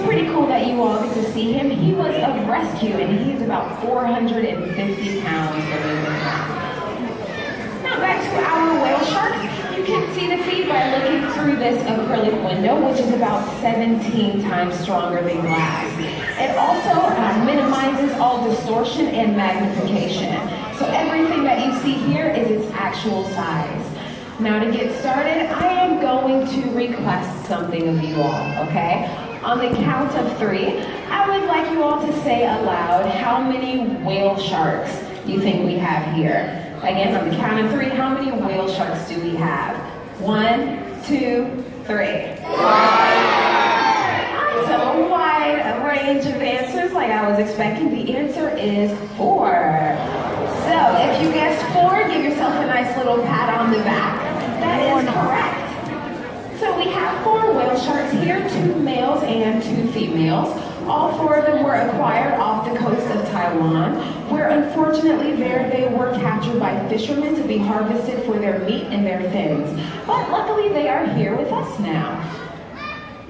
pretty cool that you all get to see him. He was a rescue and he's about 450 pounds. Now back to our whale sharks. You can see the feed by looking through this acrylic window, which is about 17 times stronger than glass. It also minimizes all distortion and magnification. So everything that you see here is its actual size. Now to get started, I am going to request something of you all, okay? On the count of 3, I would like you all to say aloud how many whale sharks you think we have here. Again, on the count of 3, how many whale sharks do we have? 1, 2, 3. So a wide range of answers like I was expecting. The answer is 4. So if you guessed 4, give yourself a nice little pat on the back. That is correct. So we have 4 whale sharks here, 2 males and 2 females. All 4 of them were acquired off the coast of Taiwan, where unfortunately there they were captured by fishermen to be harvested for their meat and their fins. But luckily they are here with us now.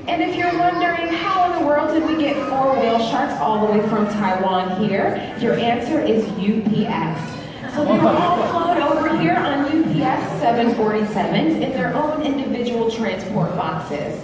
And if you're wondering how in the world did we get 4 whale sharks all the way from Taiwan here, your answer is UPS. So they were all flown over here on UPS 747s in their own individual transport boxes.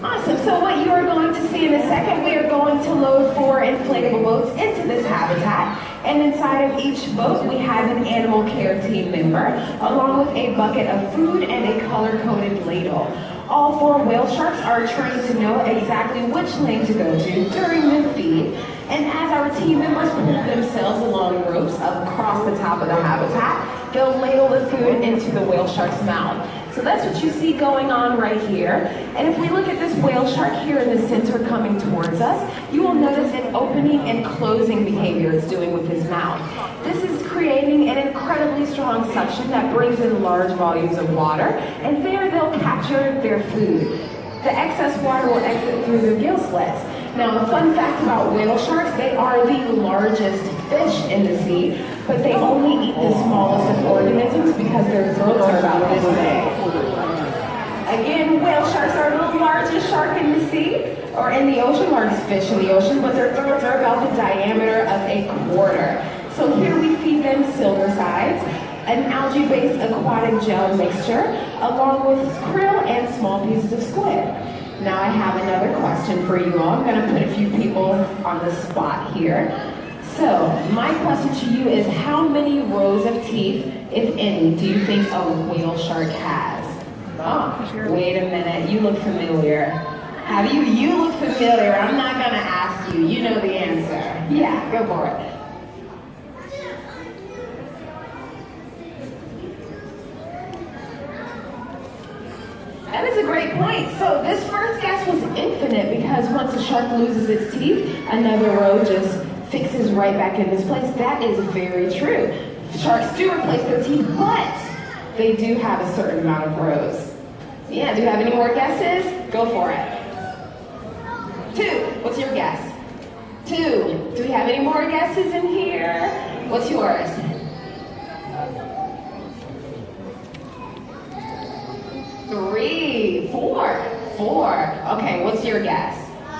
Awesome, so what you are going to see in a second, we are going to load 4 inflatable boats into this habitat. And inside of each boat, we have an animal care team member, along with a bucket of food and a color-coded ladle. All 4 whale sharks are trained to know exactly which lane to go to during the feed. And as our team members pull themselves along ropes across the top of the habitat, they'll ladle the food into the whale shark's mouth. So that's what you see going on right here. And if we look at this whale shark here in the center coming towards us, you will notice an opening and closing behavior it's doing with his mouth. This is creating an incredibly strong suction that brings in large volumes of water, and there they'll capture their food. The excess water will exit through their gill slits. Now, a fun fact about whale sharks, they are the largest fish in the sea, but they only eat the smallest of organisms because their throats are about this big. Again, whale sharks are the largest shark in the sea, or in the ocean, largest fish in the ocean, but their throats are about the diameter of a quarter. So here we feed them silver sides, an algae-based aquatic gel mixture, along with krill and small pieces of squid. Now I have another question for you all. I'm going to put a few people on the spot here. So my question to you is, how many rows of teeth, if any, do you think a whale shark has? Oh, wait a minute. You look familiar. Have you? You look familiar. I'm not going to ask you. You know the answer. Yeah, go for it. That is a great point. So this first guess was infinite because once a shark loses its teeth, another row just fixes right back in this place. That is very true. Sharks do replace their teeth, but they do have a certain amount of rows. Yeah, do you have any more guesses? Go for it. 2, what's your guess? 2, do we have any more guesses in here? What's yours? 3, 4. Okay, what's your guess? I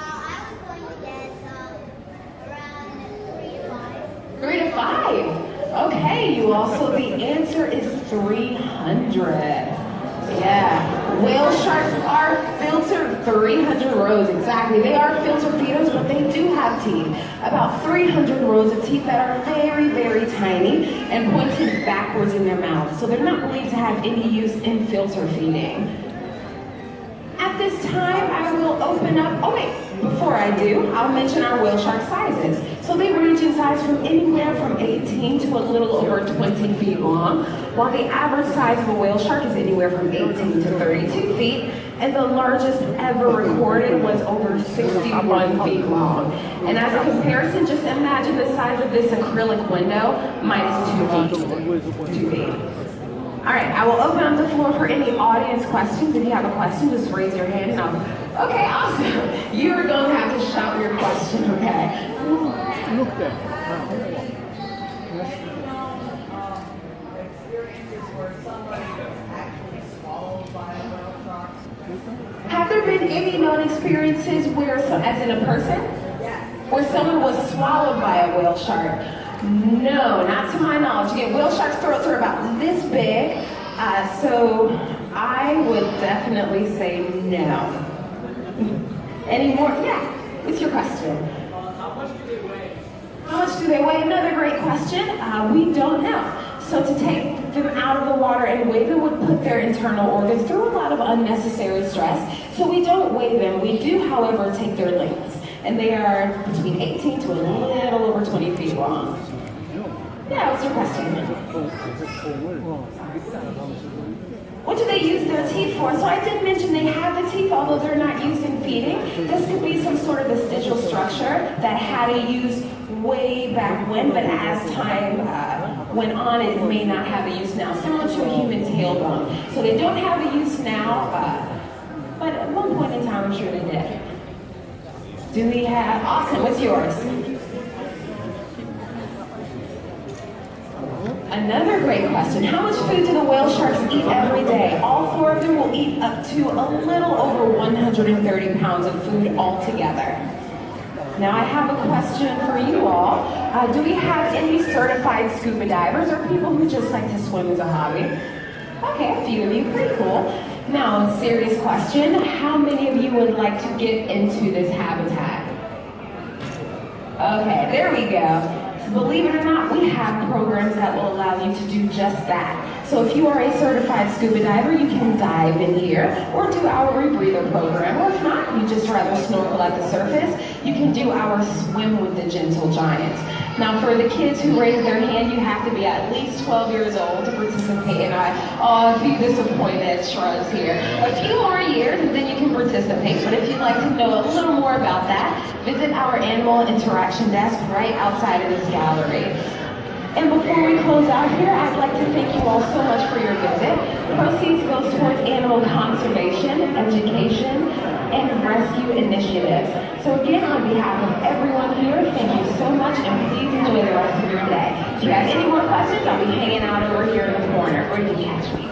was going to guess around 3 to 5. Okay, you also, the answer is 300. Yeah, whale sharks are filtered 300 rows, exactly. They are filter feeders, but they do have teeth. About 300 rows of teeth that are very, very tiny and pointed backwards in their mouths. So they're not believed to have any use in filter feeding. At this time, I will open up, before I do, I'll mention our whale shark sizes. So they range in size from anywhere from 18 to a little over 20 feet long, while the average size of a whale shark is anywhere from 18 to 32 feet, and the largest ever recorded was over 61 feet long. And as a comparison, just imagine the size of this acrylic window minus 2 feet. All right, I will open up the floor for any audience questions. If you have a question, just raise your hand and I'll... Okay, awesome. You are going to have to shout your question, okay? Look there. Experiences where somebody was actually swallowed by a Have there been any known experiences where, as in a person, where someone was swallowed by a whale shark? No, not to my knowledge. Again, whale sharks' throats are about this big, so I would definitely say no. Any more? Yeah, what's your question? How much do they weigh? How much do they weigh? Another great question. We don't know. So to take them out of the water and weigh them would put their internal organs through a lot of unnecessary stress. So we don't weigh them. We do, however, take their lengths. And they are between 18 to a little over 20 feet long. Yeah, what's your question? What do they use their teeth for? So I did mention they have the teeth, although they're not used in feeding. This could be some sort of vestigial structure that had a use way back when, but as time went on, it may not have a use now, similar to a human tailbone. So they don't have a use now, but at one point in time, I'm sure they did. Do we have, Austin, what's yours? Another great question. How much food do the whale sharks eat every day? All four of them will eat up to a little over 130 pounds of food altogether. Now I have a question for you all. Do we have any certified scuba divers or people who just like to swim as a hobby? Okay, a few of you, pretty cool. Now, a serious question. How many of you would like to get into this habitat? Okay, there we go. Believe it or not, we have programs that will allow you to do just that. So if you are a certified scuba diver, you can dive in here or do our rebreather program. Or if not, you just rather snorkel at the surface, you can do our swim with the gentle giants. Now for the kids who raise their hand, you have to be at least 12 years old to participate. And a few disappointed shrugs here. A few more years and then you can participate. But if you'd like to know a little more about that, visit our animal interaction desk right outside of this gallery. And before we close out here, I'd like to thank you all so much for your visit. Proceeds goes towards animal conservation, education, and rescue initiatives. So again, on behalf of everyone here, thank you so much, and please enjoy the rest of your day. If you have any more questions, I'll be hanging out over here in the corner, or you can catch me.